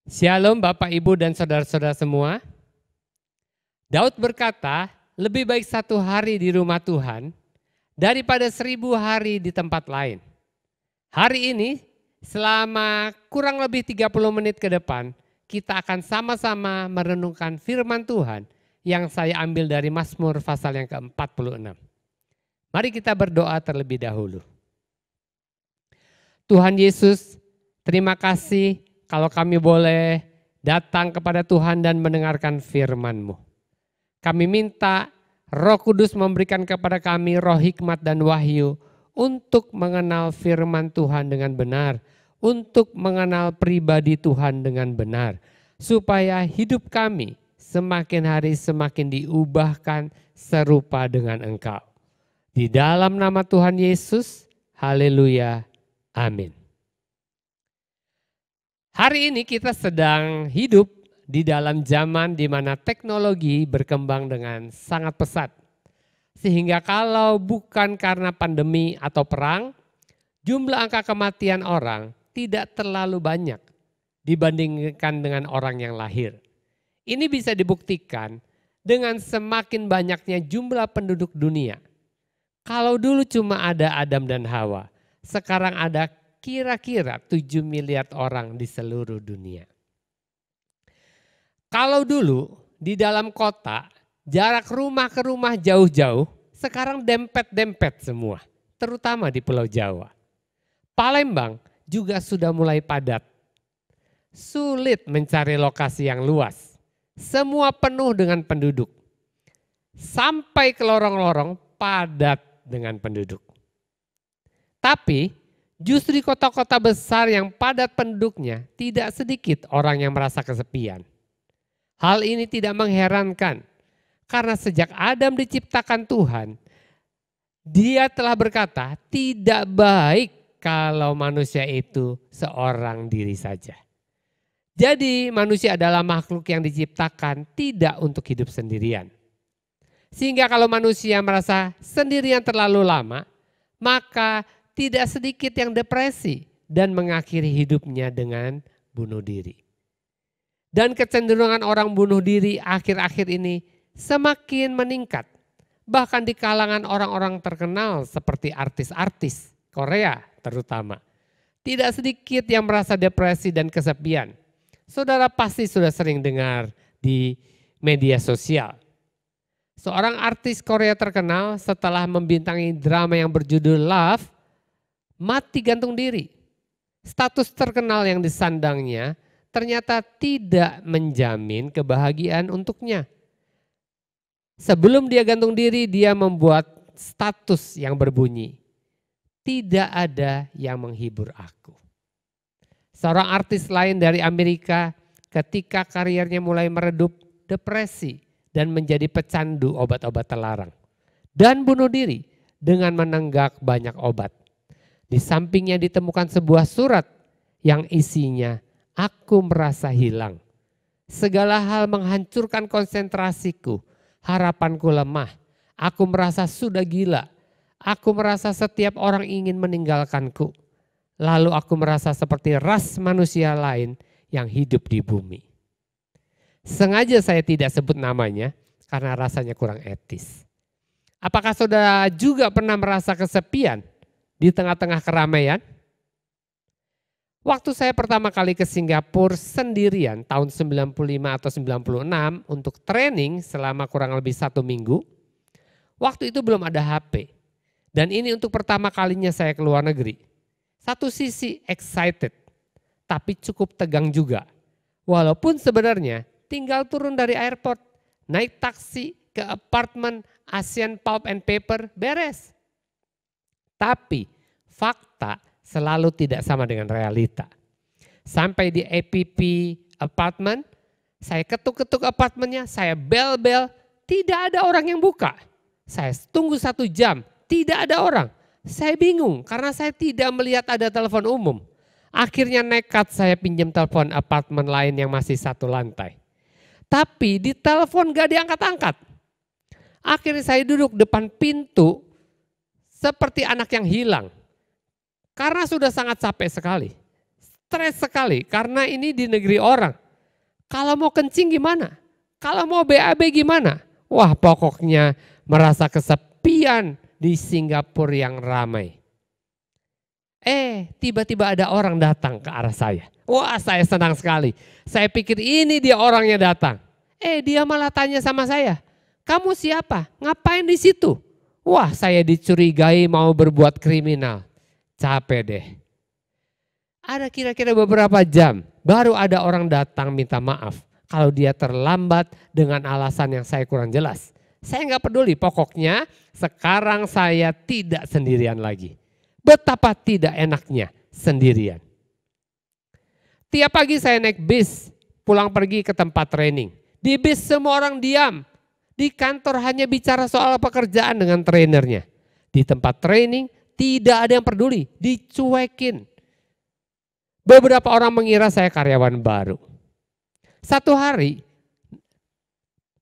Shalom Bapak Ibu dan saudara-saudara semua. Daud berkata, lebih baik 1 hari di rumah Tuhan daripada 1000 hari di tempat lain. Hari ini selama kurang lebih 30 menit ke depan kita akan sama-sama merenungkan firman Tuhan yang saya ambil dari Mazmur pasal yang ke-46. Mari kita berdoa terlebih dahulu. Tuhan Yesus, terima kasih kalau kami boleh datang kepada Tuhan dan mendengarkan firman-Mu. Kami minta Roh Kudus memberikan kepada kami roh hikmat dan wahyu untuk mengenal firman Tuhan dengan benar, untuk mengenal pribadi Tuhan dengan benar, supaya hidup kami semakin hari semakin diubahkan serupa dengan Engkau. Di dalam nama Tuhan Yesus, haleluya, amin. Hari ini kita sedang hidup di dalam zaman di mana teknologi berkembang dengan sangat pesat. Sehingga kalau bukan karena pandemi atau perang, jumlah angka kematian orang tidak terlalu banyak dibandingkan dengan orang yang lahir. Ini bisa dibuktikan dengan semakin banyaknya jumlah penduduk dunia. Kalau dulu cuma ada Adam dan Hawa, sekarang ada kira-kira 7 miliar orang di seluruh dunia. Kalau dulu di dalam kota jarak rumah ke rumah jauh-jauh, sekarang dempet-dempet semua, terutama di Pulau Jawa. Palembang juga sudah mulai padat. Sulit mencari lokasi yang luas. Semua penuh dengan penduduk. Sampai ke lorong-lorong padat dengan penduduk. Tapi justru di kota-kota besar yang padat penduduknya tidak sedikit orang yang merasa kesepian. Hal ini tidak mengherankan karena sejak Adam diciptakan Tuhan, Dia telah berkata tidak baik kalau manusia itu seorang diri saja. Jadi manusia adalah makhluk yang diciptakan tidak untuk hidup sendirian. Sehingga kalau manusia merasa sendirian terlalu lama, maka tidak sedikit yang depresi dan mengakhiri hidupnya dengan bunuh diri. Dan kecenderungan orang bunuh diri akhir-akhir ini semakin meningkat. Bahkan di kalangan orang-orang terkenal seperti artis-artis Korea terutama. Tidak sedikit yang merasa depresi dan kesepian. Saudara pasti sudah sering dengar di media sosial. Seorang artis Korea terkenal setelah membintangi drama yang berjudul Love, mati gantung diri. Status terkenal yang disandangnya ternyata tidak menjamin kebahagiaan untuknya. Sebelum dia gantung diri, dia membuat status yang berbunyi, tidak ada yang menghibur aku. Seorang artis lain dari Amerika ketika karirnya mulai meredup, depresi dan menjadi pecandu obat-obat terlarang. Dan bunuh diri dengan menenggak banyak obat. Di sampingnya ditemukan sebuah surat yang isinya, aku merasa hilang. Segala hal menghancurkan konsentrasiku, harapanku lemah. Aku merasa sudah gila. Aku merasa setiap orang ingin meninggalkanku. Lalu aku merasa seperti ras manusia lain yang hidup di bumi. Sengaja saya tidak sebut namanya karena rasanya kurang etis. Apakah saudara juga pernah merasa kesepian di tengah-tengah keramaian? Waktu saya pertama kali ke Singapura sendirian tahun 95 atau 96 untuk training selama kurang lebih 1 minggu. Waktu itu belum ada HP. Dan ini untuk pertama kalinya saya ke luar negeri. Satu sisi excited, tapi cukup tegang juga. Walaupun sebenarnya tinggal turun dari airport, naik taksi ke apartemen Asian Pulp and Paper, beres. Tapi fakta selalu tidak sama dengan realita. Sampai di APP apartment, saya ketuk-ketuk apartemennya, saya bel-bel, tidak ada orang yang buka. Saya tunggu 1 jam, tidak ada orang. Saya bingung karena saya tidak melihat ada telepon umum. Akhirnya nekat saya pinjam telepon apartemen lain yang masih 1 lantai. Tapi di telepon gak diangkat-angkat. Akhirnya saya duduk depan pintu seperti anak yang hilang. Karena sudah sangat capek sekali. stres sekali karena ini di negeri orang. Kalau mau kencing gimana? Kalau mau BAB gimana? Wah, pokoknya merasa kesepian di Singapura yang ramai. Tiba-tiba ada orang datang ke arah saya. Wah, saya senang sekali. Saya pikir ini dia orangnya datang. Dia malah tanya sama saya, "Kamu siapa? Ngapain di situ?" Wah, saya dicurigai mau berbuat kriminal. Capek deh. Ada kira-kira beberapa jam baru ada orang datang minta maaf kalau dia terlambat dengan alasan yang saya kurang jelas. Saya nggak peduli, pokoknya sekarang saya tidak sendirian lagi. Betapa tidak enaknya sendirian. Tiap pagi saya naik bis pulang pergi ke tempat training. Di bis semua orang diam. Di kantor hanya bicara soal pekerjaan dengan trainernya. Di tempat training tidak ada yang peduli, dicuekin. Beberapa orang mengira saya karyawan baru. Satu hari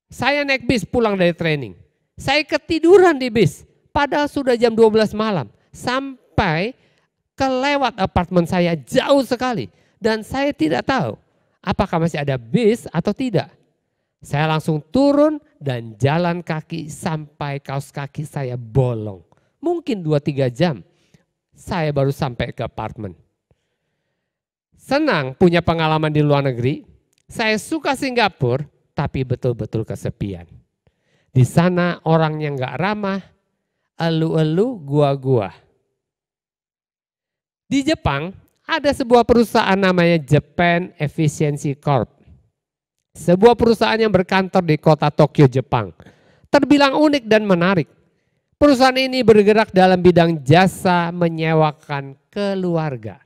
saya naik bis pulang dari training. Saya ketiduran di bis padahal sudah jam 12 malam. Sampai kelewat apartemen saya jauh sekali. Dan saya tidak tahu apakah masih ada bis atau tidak. Saya langsung turun dan jalan kaki sampai kaos kaki saya bolong. Mungkin 2-3 jam saya baru sampai ke apartemen. Senang punya pengalaman di luar negeri. Saya suka Singapura tapi betul-betul kesepian. Di sana orangnya nggak ramah, elu-elu, gua-gua. Di Jepang ada sebuah perusahaan namanya Japan Efficiency Corp. Sebuah perusahaan yang berkantor di kota Tokyo, Jepang. Terbilang unik dan menarik. Perusahaan ini bergerak dalam bidang jasa menyewakan keluarga.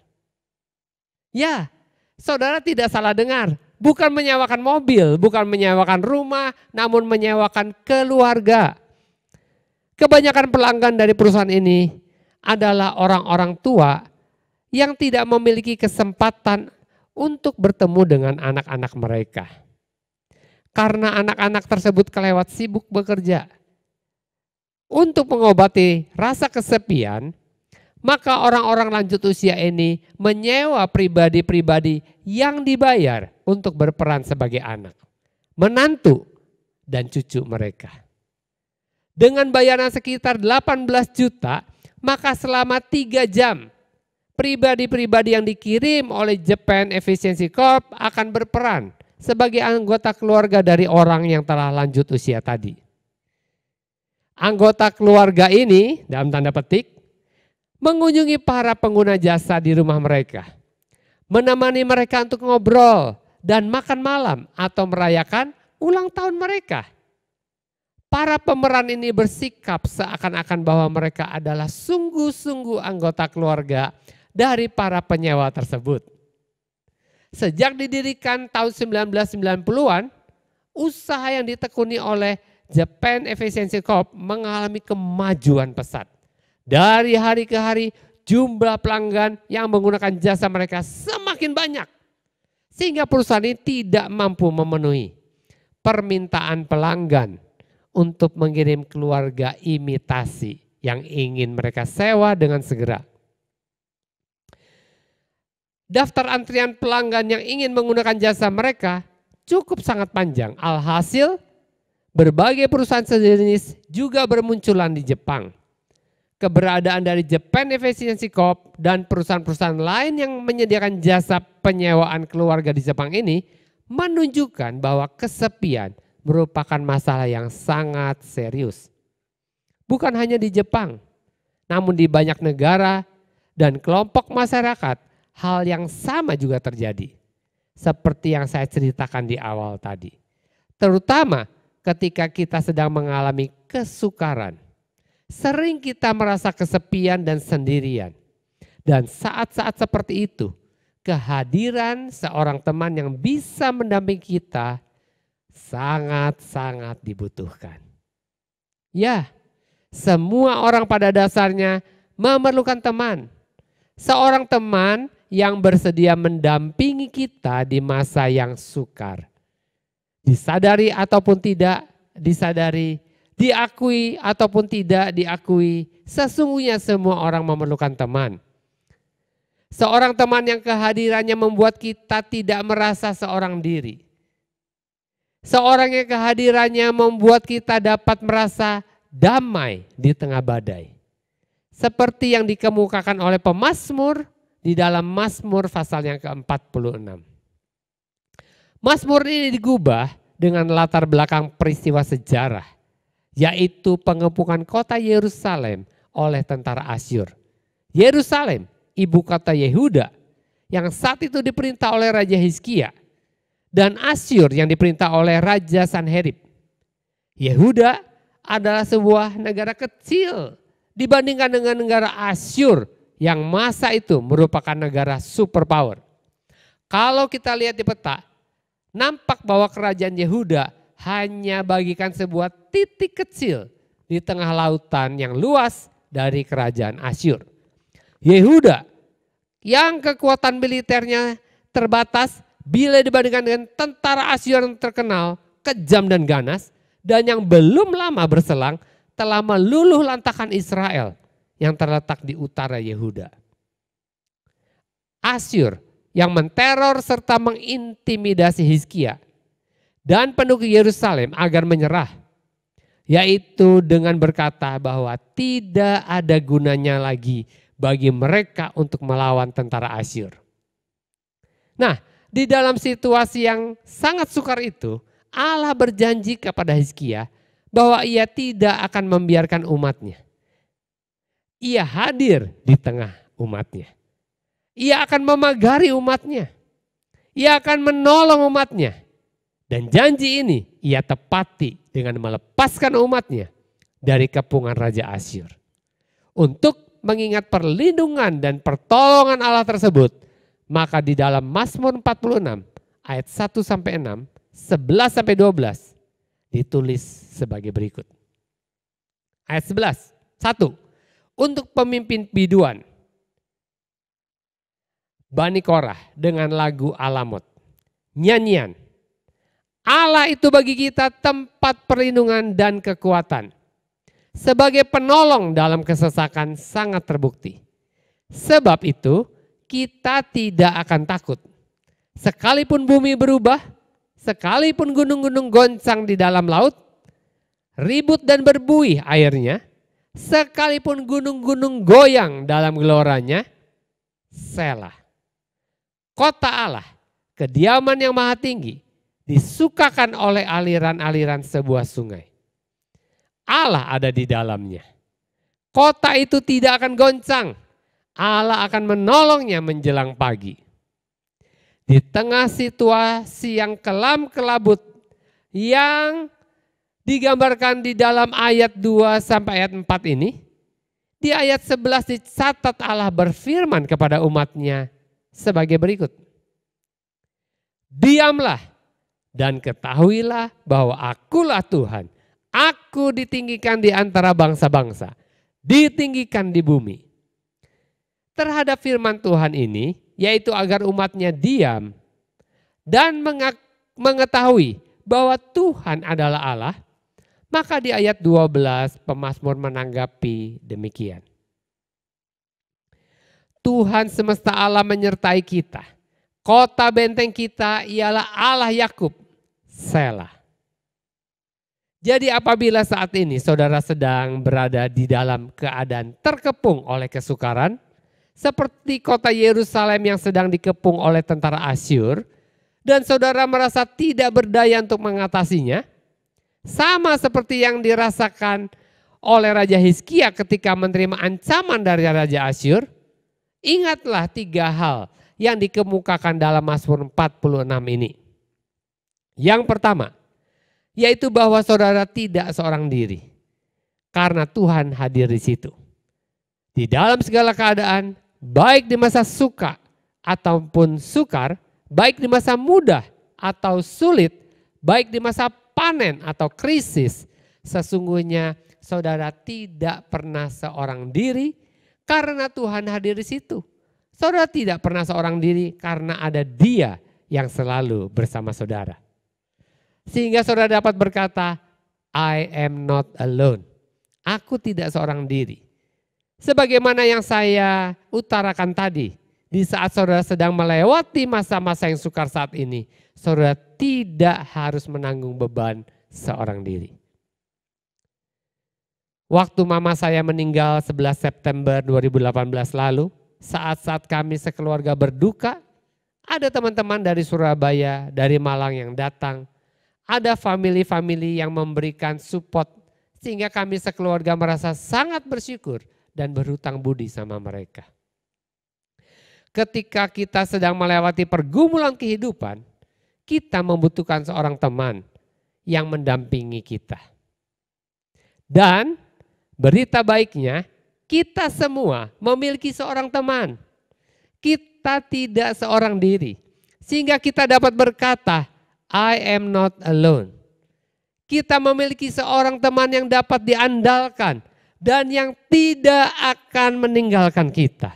Ya, saudara tidak salah dengar. Bukan menyewakan mobil, bukan menyewakan rumah, namun menyewakan keluarga. Kebanyakan pelanggan dari perusahaan ini adalah orang-orang tua yang tidak memiliki kesempatan untuk bertemu dengan anak-anak mereka. Karena anak-anak tersebut kelewat sibuk bekerja. Untuk mengobati rasa kesepian, maka orang-orang lanjut usia ini menyewa pribadi-pribadi yang dibayar untuk berperan sebagai anak, menantu, dan cucu mereka. Dengan bayaran sekitar 18 juta, maka selama 3 jam, pribadi-pribadi yang dikirim oleh Japan Efficiency Corp akan berperan sebagai anggota keluarga dari orang yang telah lanjut usia tadi. Anggota keluarga ini, dalam tanda petik, mengunjungi para pengguna jasa di rumah mereka, menemani mereka untuk ngobrol dan makan malam atau merayakan ulang tahun mereka. Para pemeran ini bersikap seakan-akan bahwa mereka adalah sungguh-sungguh anggota keluarga dari para penyewa tersebut. Sejak didirikan tahun 1990-an, usaha yang ditekuni oleh Japan Efficiency Corp mengalami kemajuan pesat. Dari hari ke hari, jumlah pelanggan yang menggunakan jasa mereka semakin banyak. Sehingga perusahaan ini tidak mampu memenuhi permintaan pelanggan untuk mengirim keluarga imitasi yang ingin mereka sewa dengan segera. Daftar antrian pelanggan yang ingin menggunakan jasa mereka cukup sangat panjang. Alhasil, berbagai perusahaan sejenis juga bermunculan di Jepang. Keberadaan dari Japan Efficiency Corp dan perusahaan-perusahaan lain yang menyediakan jasa penyewaan keluarga di Jepang ini menunjukkan bahwa kesepian merupakan masalah yang sangat serius. Bukan hanya di Jepang, namun di banyak negara dan kelompok masyarakat hal yang sama juga terjadi. Seperti yang saya ceritakan di awal tadi. Terutama ketika kita sedang mengalami kesukaran. Sering kita merasa kesepian dan sendirian. Dan saat-saat seperti itu, kehadiran seorang teman yang bisa mendampingi kita sangat-sangat dibutuhkan. Ya, semua orang pada dasarnya memerlukan teman. Seorang teman yang bersedia mendampingi kita di masa yang sukar. Disadari ataupun tidak disadari, diakui ataupun tidak diakui, sesungguhnya semua orang memerlukan teman. Seorang teman yang kehadirannya membuat kita tidak merasa seorang diri. Seorang yang kehadirannya membuat kita dapat merasa damai di tengah badai. Seperti yang dikemukakan oleh pemazmur di dalam Mazmur pasal yang ke-46. Mazmur ini digubah dengan latar belakang peristiwa sejarah, yaitu pengepungan kota Yerusalem oleh tentara Asyur. Yerusalem, ibu kota Yehuda, yang saat itu diperintah oleh Raja Hizkia, dan Asyur yang diperintah oleh Raja Sanherib. Yehuda adalah sebuah negara kecil dibandingkan dengan negara Asyur yang masa itu merupakan negara superpower. Kalau kita lihat di peta, nampak bahwa kerajaan Yehuda hanya bagikan sebuah titik kecil di tengah lautan yang luas dari kerajaan Asyur. Yehuda yang kekuatan militernya terbatas bila dibandingkan dengan tentara Asyur yang terkenal, kejam dan ganas, dan yang belum lama berselang telah meluluh lantakkan Israel yang terletak di utara Yehuda. Asyur yang menteror serta mengintimidasi Hizkia dan penduduk Yerusalem agar menyerah, yaitu dengan berkata bahwa tidak ada gunanya lagi bagi mereka untuk melawan tentara Asyur. Nah, di dalam situasi yang sangat sukar itu, Allah berjanji kepada Hizkia bahwa ia tidak akan membiarkan umatnya. Ia hadir di tengah umatnya. Ia akan memagari umatnya. Ia akan menolong umatnya. Dan janji ini ia tepati dengan melepaskan umatnya dari kepungan Raja Asyur. Untuk mengingat perlindungan dan pertolongan Allah tersebut, maka di dalam Mazmur 46 ayat 1-6, 11-12 ditulis sebagai berikut. Ayat 11, 1. Untuk pemimpin biduan, Bani Korah dengan lagu Alamot. Nyanyian, Allah itu bagi kita tempat perlindungan dan kekuatan. Sebagai penolong dalam kesesakan sangat terbukti. Sebab itu kita tidak akan takut. Sekalipun bumi berubah, sekalipun gunung-gunung goncang di dalam laut, ribut dan berbuih airnya, sekalipun gunung-gunung goyang dalam geloranya, Selah. Kota Allah, kediaman yang maha tinggi, disukakan oleh aliran-aliran sebuah sungai. Allah ada di dalamnya. Kota itu tidak akan goncang. Allah akan menolongnya menjelang pagi. Di tengah situasi yang kelam kelabut yang digambarkan di dalam ayat 2 sampai ayat 4 ini, di ayat 11 dicatat Allah berfirman kepada umatnya sebagai berikut. Diamlah dan ketahuilah bahwa akulah Tuhan. Aku ditinggikan di antara bangsa-bangsa, ditinggikan di bumi. Terhadap firman Tuhan ini, yaitu agar umatnya diam dan mengetahui bahwa Tuhan adalah Allah, maka di ayat 12 pemazmur menanggapi demikian. Tuhan semesta alam menyertai kita. Kota benteng kita ialah Allah Yakub, Selah. Jadi apabila saat ini saudara sedang berada di dalam keadaan terkepung oleh kesukaran, seperti kota Yerusalem yang sedang dikepung oleh tentara Asyur, dan saudara merasa tidak berdaya untuk mengatasinya, sama seperti yang dirasakan oleh Raja Hizkia ketika menerima ancaman dari Raja Asyur, ingatlah 3 hal yang dikemukakan dalam Mazmur 46 ini. Yang pertama, yaitu bahwa saudara tidak seorang diri, karena Tuhan hadir di situ. Di dalam segala keadaan, baik di masa suka ataupun sukar, baik di masa mudah atau sulit, baik di masa panen atau krisis, sesungguhnya saudara tidak pernah seorang diri karena Tuhan hadir di situ. Saudara tidak pernah seorang diri karena ada Dia yang selalu bersama saudara. Sehingga saudara dapat berkata, I am not alone. Aku tidak seorang diri. Sebagaimana yang saya utarakan tadi Di saat saudara sedang melewati masa-masa yang sukar saat ini, saudara tidak harus menanggung beban seorang diri. Waktu mama saya meninggal 11 September 2018 lalu, saat-saat kami sekeluarga berduka, ada teman-teman dari Surabaya, dari Malang yang datang, ada family-family yang memberikan support sehingga kami sekeluarga merasa sangat bersyukur dan berhutang budi sama mereka. Ketika kita sedang melewati pergumulan kehidupan, kita membutuhkan seorang teman yang mendampingi kita. Dan berita baiknya, kita semua memiliki seorang teman. Kita tidak seorang diri. Sehingga kita dapat berkata, I am not alone. Kita memiliki seorang teman yang dapat diandalkan dan yang tidak akan meninggalkan kita.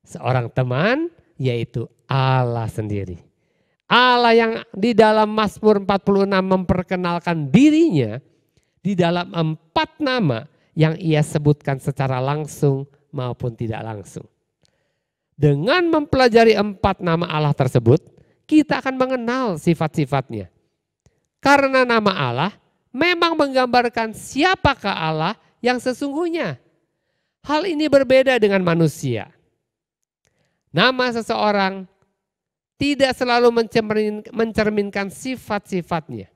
Seorang teman yaitu Allah sendiri. Allah yang di dalam Mazmur 46 memperkenalkan dirinya di dalam 4 nama yang ia sebutkan secara langsung maupun tidak langsung. Dengan mempelajari 4 nama Allah tersebut, kita akan mengenal sifat-sifatnya. Karena nama Allah memang menggambarkan siapakah Allah yang sesungguhnya. Hal ini berbeda dengan manusia. Nama seseorang tidak selalu mencerminkan sifat-sifatnya.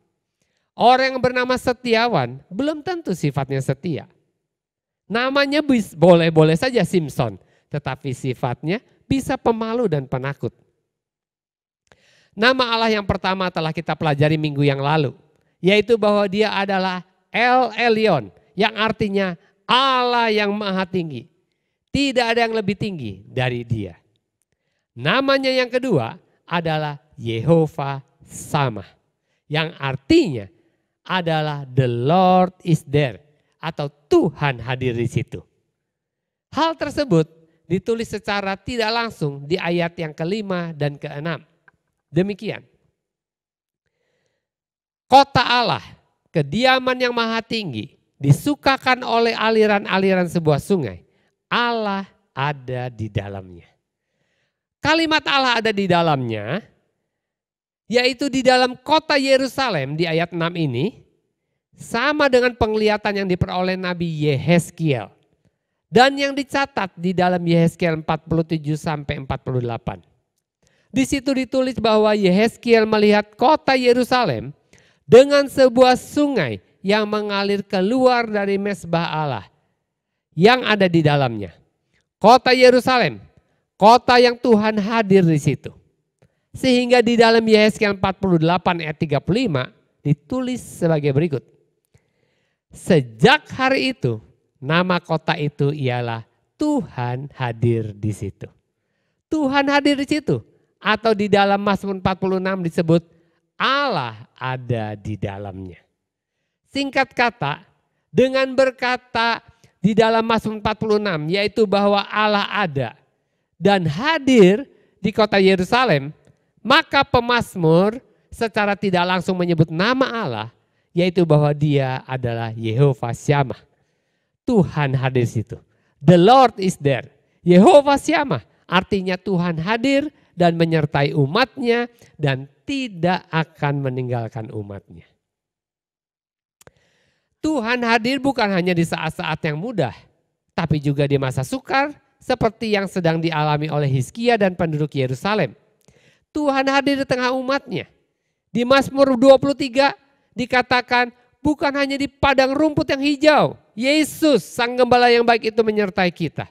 Orang yang bernama Setiawan belum tentu sifatnya setia. Namanya boleh-boleh saja Simpson, tetapi sifatnya bisa pemalu dan penakut. Nama Allah yang pertama telah kita pelajari minggu yang lalu, yaitu bahwa dia adalah El Elyon, yang artinya Allah yang maha tinggi. Tidak ada yang lebih tinggi dari dia. Namanya yang kedua adalah Yehovah Shammah, yang artinya adalah the Lord is there, atau Tuhan hadir di situ. Hal tersebut ditulis secara tidak langsung di ayat yang ke-5 dan ke-6. Demikian. Kota Allah, kediaman yang maha tinggi, disukakan oleh aliran-aliran sebuah sungai. Allah ada di dalamnya. Kalimat Allah ada di dalamnya, yaitu di dalam kota Yerusalem di ayat 6 ini, sama dengan penglihatan yang diperoleh Nabi Yehezkiel. Dan yang dicatat di dalam Yehezkiel 47 sampai 48. Di situ ditulis bahwa Yehezkiel melihat kota Yerusalem dengan sebuah sungai yang mengalir keluar dari mezbah Allah yang ada di dalamnya. Kota Yerusalem, kota yang Tuhan hadir di situ. Sehingga di dalam Yehezkiel 48 ayat 35 ditulis sebagai berikut. Sejak hari itu, nama kota itu ialah Tuhan hadir di situ. Tuhan hadir di situ. Atau di dalam Mazmur 46 disebut Allah ada di dalamnya. Singkat kata, dengan berkata di dalam Mazmur 46 yaitu bahwa Allah ada dan hadir di kota Yerusalem, maka pemazmur secara tidak langsung menyebut nama Allah, yaitu bahwa dia adalah Yehovah Shammah. Tuhan hadir di situ. The Lord is there. Yehovah Shammah artinya Tuhan hadir dan menyertai umatnya dan tidak akan meninggalkan umatnya. Tuhan hadir bukan hanya di saat-saat yang mudah, tapi juga di masa sukar, seperti yang sedang dialami oleh Hizkia dan penduduk Yerusalem. Tuhan hadir di tengah umatnya. Di Mazmur 23 dikatakan bukan hanya di padang rumput yang hijau. Yesus sang gembala yang baik itu menyertai kita.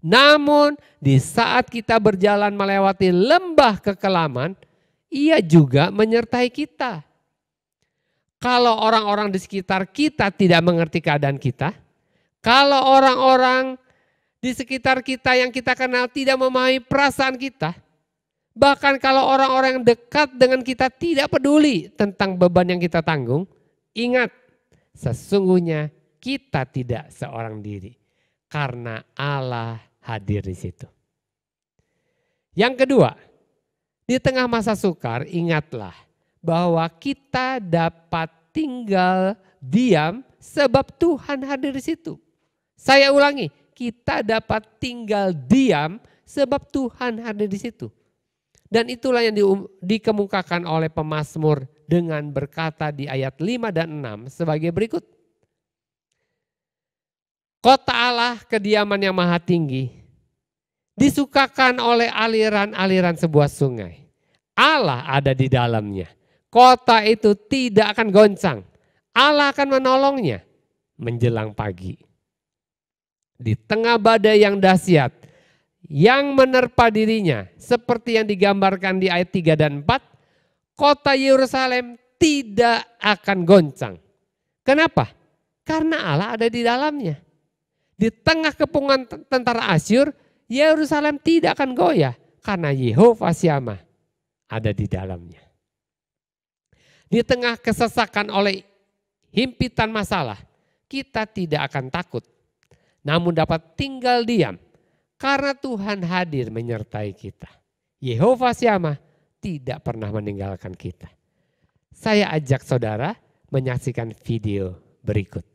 Namun di saat kita berjalan melewati lembah kekelaman, ia juga menyertai kita. Kalau orang-orang di sekitar kita tidak mengerti keadaan kita, kalau orang-orang di sekitar kita yang kita kenal tidak memahami perasaan kita, bahkan kalau orang-orang yang dekat dengan kita tidak peduli tentang beban yang kita tanggung, ingat, sesungguhnya kita tidak seorang diri karena Allah hadir di situ. Yang kedua, di tengah masa sukar ingatlah bahwa kita dapat tinggal diam sebab Tuhan hadir di situ. Saya ulangi, kita dapat tinggal diam sebab Tuhan ada di situ. Dan itulah yang dikemukakan oleh pemazmur dengan berkata di ayat 5 dan 6 sebagai berikut. Kota Allah, kediaman yang maha tinggi, disukakan oleh aliran-aliran sebuah sungai. Allah ada di dalamnya. Kota itu tidak akan goncang. Allah akan menolongnya menjelang pagi. Di tengah badai yang dahsyat, yang menerpa dirinya, seperti yang digambarkan di ayat 3 dan 4, kota Yerusalem tidak akan goncang. Kenapa? Karena Allah ada di dalamnya. Di tengah kepungan tentara Asyur, Yerusalem tidak akan goyah karena Yehova Syamah ada di dalamnya. Di tengah kesesakan oleh himpitan masalah, kita tidak akan takut, namun dapat tinggal diam karena Tuhan hadir menyertai kita. Yehova Syamah tidak pernah meninggalkan kita. Saya ajak saudara menyaksikan video berikut.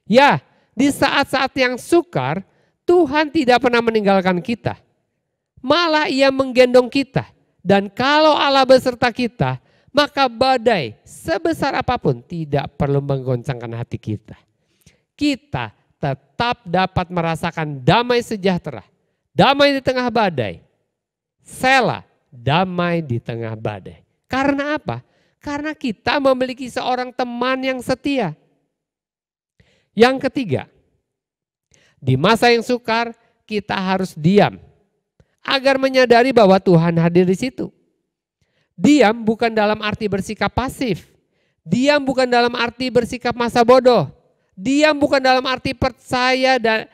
Ya, di saat-saat yang sukar, Tuhan tidak pernah meninggalkan kita. Malah Ia menggendong kita. Dan kalau Allah beserta kita, maka badai sebesar apapun tidak perlu menggoncangkan hati kita. Kita tetap dapat merasakan damai sejahtera. Damai di tengah badai. Selah, damai di tengah badai. Karena apa? Karena kita memiliki seorang teman yang setia. Yang ketiga, di masa yang sukar kita harus diam agar menyadari bahwa Tuhan hadir di situ. Diam bukan dalam arti bersikap pasif. Diam bukan dalam arti bersikap masa bodoh. Diam bukan dalam arti percaya dan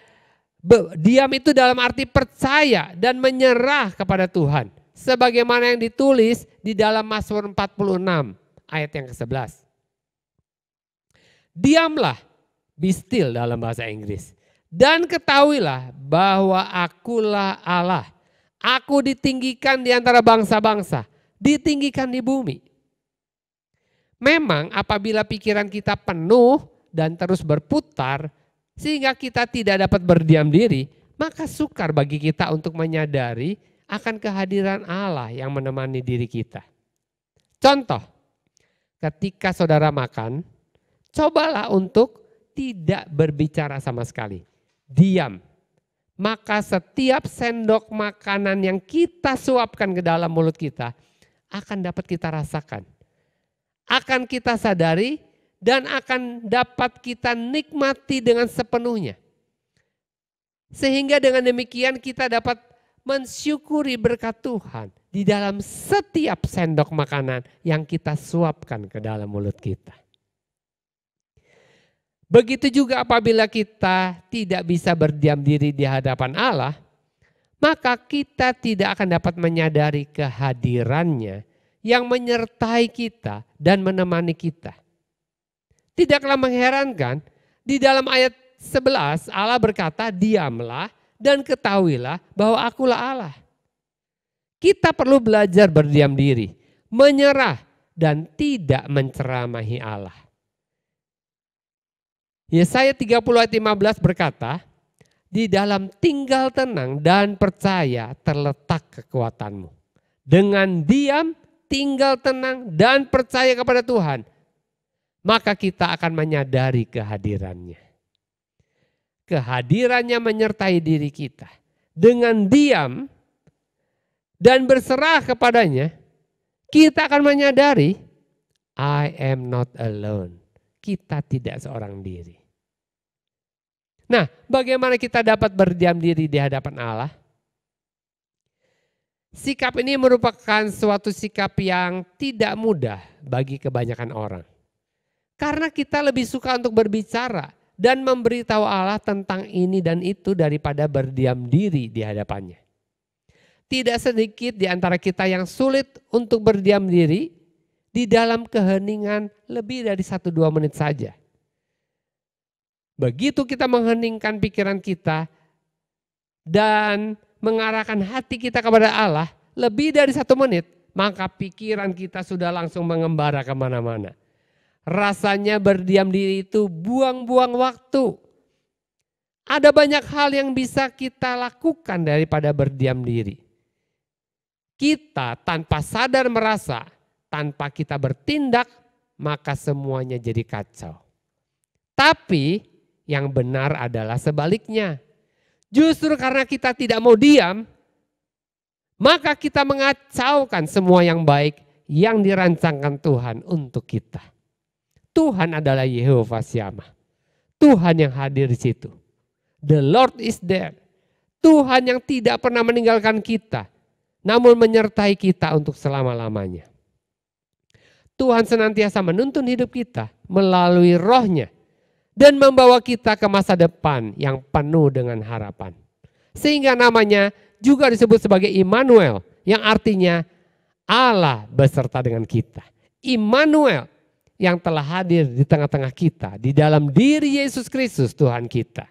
diam itu dalam arti percaya dan menyerah kepada Tuhan. Sebagaimana yang ditulis di dalam Mazmur 46 ayat yang ke-11. Diamlah, be still dalam bahasa Inggris. Dan ketahuilah bahwa akulah Allah. Aku ditinggikan di antara bangsa-bangsa, ditinggikan di bumi. Memang apabila pikiran kita penuh dan terus berputar sehingga kita tidak dapat berdiam diri, maka sukar bagi kita untuk menyadari akan kehadiran Allah yang menemani diri kita. Contoh, ketika saudara makan, cobalah untuk tidak berbicara sama sekali. Diam. Maka setiap sendok makanan yang kita suapkan ke dalam mulut kita akan dapat kita rasakan. Akan kita sadari dan akan dapat kita nikmati dengan sepenuhnya. Sehingga dengan demikian kita dapat mensyukuri berkat Tuhan di dalam setiap sendok makanan yang kita suapkan ke dalam mulut kita. Begitu juga apabila kita tidak bisa berdiam diri di hadapan Allah, maka kita tidak akan dapat menyadari kehadirannya yang menyertai kita dan menemani kita. Tidaklah mengherankan, di dalam ayat 11 Allah berkata, diamlah dan ketahuilah bahwa akulah Allah. Kita perlu belajar berdiam diri, menyerah dan tidak menceramahi Allah. Yesaya 30 ayat 15 berkata, di dalam tinggal tenang dan percaya terletak kekuatanmu. Dengan diam, tinggal tenang dan percaya kepada Tuhan, maka kita akan menyadari kehadirannya. Kehadirannya menyertai diri kita. Dengan diam dan berserah kepadanya, kita akan menyadari, I am not alone. Kita tidak seorang diri. Nah, bagaimana kita dapat berdiam diri di hadapan Allah? Sikap ini merupakan suatu sikap yang tidak mudah bagi kebanyakan orang. Karena kita lebih suka untuk berbicara dan memberitahu Allah tentang ini dan itu daripada berdiam diri di hadapannya. Tidak sedikit di antara kita yang sulit untuk berdiam diri di dalam keheningan lebih dari 1-2 menit saja. Begitu kita mengheningkan pikiran kita dan mengarahkan hati kita kepada Allah lebih dari 1 menit, maka pikiran kita sudah langsung mengembara kemana-mana. Rasanya berdiam diri itu buang-buang waktu. Ada banyak hal yang bisa kita lakukan daripada berdiam diri. Kita tanpa sadar merasa, tanpa kita bertindak, maka semuanya jadi kacau. Tapi yang benar adalah sebaliknya. Justru karena kita tidak mau diam, maka kita mengacaukan semua yang baik yang dirancangkan Tuhan untuk kita. Tuhan adalah Yehova Syamah. Tuhan yang hadir di situ. The Lord is there. Tuhan yang tidak pernah meninggalkan kita, namun menyertai kita untuk selama-lamanya. Tuhan senantiasa menuntun hidup kita melalui Roh-Nya dan membawa kita ke masa depan yang penuh dengan harapan. Sehingga namanya juga disebut sebagai Immanuel, yang artinya Allah beserta dengan kita. Immanuel yang telah hadir di tengah-tengah kita, di dalam diri Yesus Kristus Tuhan kita.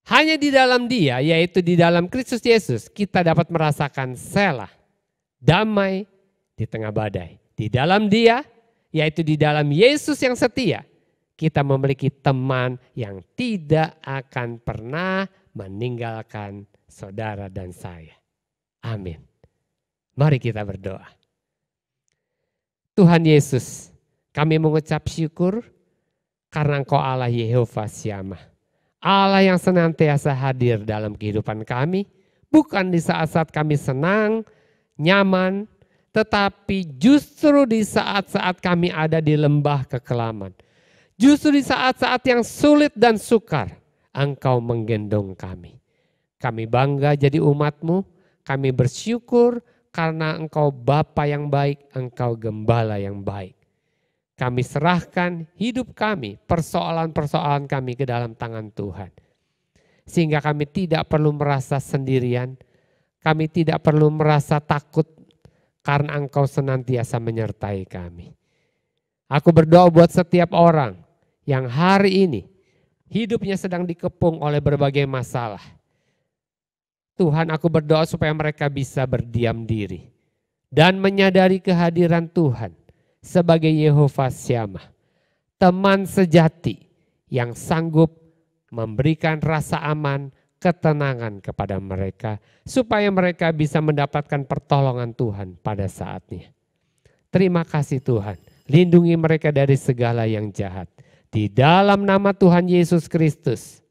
Hanya di dalam Dia, yaitu di dalam Kristus Yesus, kita dapat merasakan selah, damai di tengah badai. Di dalam Dia, yaitu di dalam Yesus yang setia, kita memiliki teman yang tidak akan pernah meninggalkan saudara dan saya. Amin. Mari kita berdoa. Tuhan Yesus, kami mengucap syukur karena Engkau Allah Yehova Syamah. Allah yang senantiasa hadir dalam kehidupan kami, bukan di saat-saat kami senang, nyaman, tetapi justru di saat-saat kami ada di lembah kekelaman. Justru di saat-saat yang sulit dan sukar, Engkau menggendong kami. Kami bangga jadi umat-Mu, kami bersyukur karena Engkau Bapa yang baik, Engkau Gembala yang baik. Kami serahkan hidup kami, persoalan-persoalan kami ke dalam tangan Tuhan. Sehingga kami tidak perlu merasa sendirian, kami tidak perlu merasa takut karena Engkau senantiasa menyertai kami. Aku berdoa buat setiap orang yang hari ini hidupnya sedang dikepung oleh berbagai masalah. Tuhan, aku berdoa supaya mereka bisa berdiam diri dan menyadari kehadiran Tuhan sebagai Yehova Syamah, teman sejati yang sanggup memberikan rasa aman, ketenangan kepada mereka supaya mereka bisa mendapatkan pertolongan Tuhan pada saatnya. Terima kasih Tuhan, lindungi mereka dari segala yang jahat. Di dalam nama Tuhan Yesus Kristus,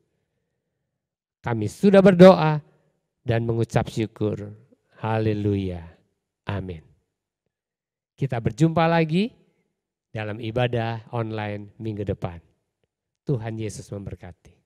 kami sudah berdoa dan mengucap syukur. Haleluya. Amin. Kita berjumpa lagi dalam ibadah online minggu depan. Tuhan Yesus memberkati.